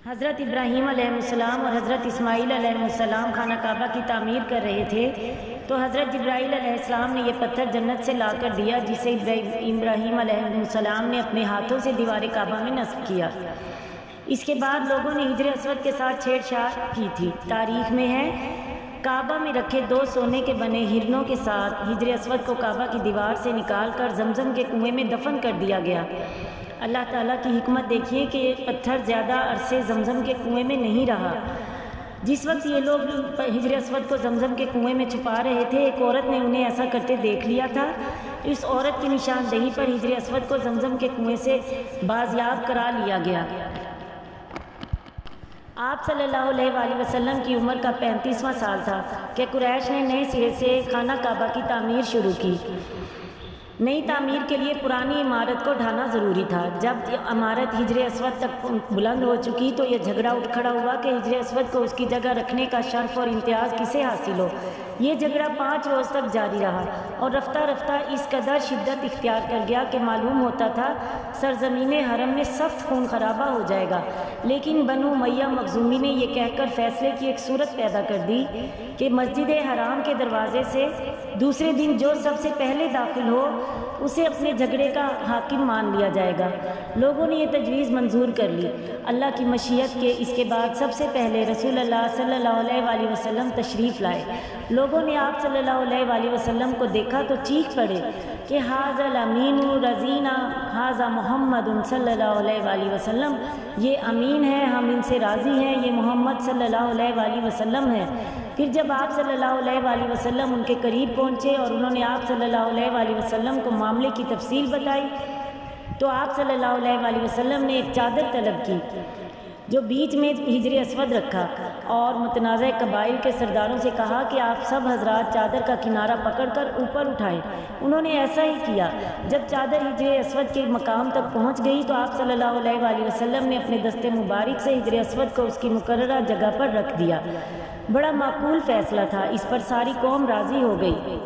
حضرت ابراہیم علیہ السلام اور حضرت اسماعیل علیہ السلام خانہ کعبہ کی تعمیر کر رہے تھے تو حضرت جبرائیل علیہ السلام نے یہ پتھر جنت سے لا کر دیا جسے ابراہیم علیہ السلام نے اپنے ہاتھوں سے دیوار کعبہ میں نصب کیا۔ اس کے بعد لوگوں نے حجر اسود کے ساتھ چھیڑ چھاڑ کی تھی۔ تاریخ میں ہے کعبہ میں رکھے 2 سونے کے بنے ہرنوں کے ساتھ حجر اسود کو کعبہ کی دیوار سے نکال کر زمزم کے کنویں میں دفن کر دیا گیا۔ اللہ تعالیٰ کی حکمت دیکھیے کہ یہ پتھر زیادہ عرصے زمزم کے کنویں میں نہیں رہا۔ جس وقت یہ لوگ حجر اسود کو زمزم کے کنویں میں چھپا رہے تھے، ایک عورت نے انہیں ایسا کرتے دیکھ لیا تھا۔ اس عورت کی نشاندہی پر حجر اسود کو زمزم کے کنویں سے بازیاب کرا لیا گیا۔ آپ صلی اللہ علیہ وآلہ وسلم کی عمر کا 35واں سال تھا کہ قریش نے نئے سرے سے خانہ کعبہ کی تعمیر شروع کی۔ نئی تعمیر کے لیے پرانی عمارت کو ڈھانا ضروری تھا۔ جب عمارت حجر اسود تک بلند ہو چکی تو یہ جھگڑا اٹھ کھڑا ہوا کہ حجر اسود کو اس کی جگہ رکھنے کا شرف اور امتیاز کسے حاصل ہو۔ یہ جھگڑا 5 روز تک جاری رہا اور رفتہ رفتہ اس قدر شدت اختیار کر گیا کہ معلوم ہوتا تھا سرزمین حرم میں سخت خون خرابہ ہو جائے گا۔ لیکن بنو امیہ مخزومی نے یہ کہہ کر فیصلے کی ایک صورت پیدا کر دی کہ مسجد حرام کے دروازے سے دوسرے دن جو سب سے پہلے داخل ہو اسے اپنے جھگڑے کا حاکم مان لیا جائے گا۔ لوگوں نے یہ تجویز منظور کر لی۔ اللہ کی مشیت کے اس کے بعد سب سے پہلے رسول اللہ صلی اللہ علیہ وآلہ وسلم تشریف لائے۔ لوگوں نے آپ صلی اللہ علیہ وآلہ وسلم کو دیکھا تو چیخ پڑے کہ ھذا الامین رضینا ھذا محمد صلی اللہ علیہ وآلہ وسلم، یہ امین ہے، ہم ان سے راضی ہیں، یہ محمد صلی اللہ علیہ وآلہ وسلم ہے۔ پھر جب آپ صلی اللہ علیہ وآلہ وسلم ان کے قریب پہنچے اور انہوں نے آپ صلی اللہ علیہ وآلہ وسلم کو معاملے کی تفصیل بتائی تو آپ صلی اللہ علیہ وآلہ وسلم نے ایک چادر طلب کی جو بیچ میں حجر اسود رکھا اور متنازع قبائل کے سرداروں سے کہا کہ آپ سب حضرات چادر کا کنارہ پکڑ کر اوپر اٹھائیں۔ انہوں نے ایسا ہی کیا۔ جب چادر حجر اسود کے مقام تک پہنچ گئی تو آپ صلی اللہ علیہ وآلہ وسلم نے اپنے دست مبارک سے حجر اسود کو اس کی مقررہ جگہ پر رکھ دیا۔ بڑا معقول فیصلہ تھا، اس پر ساری قوم راضی ہو گئی۔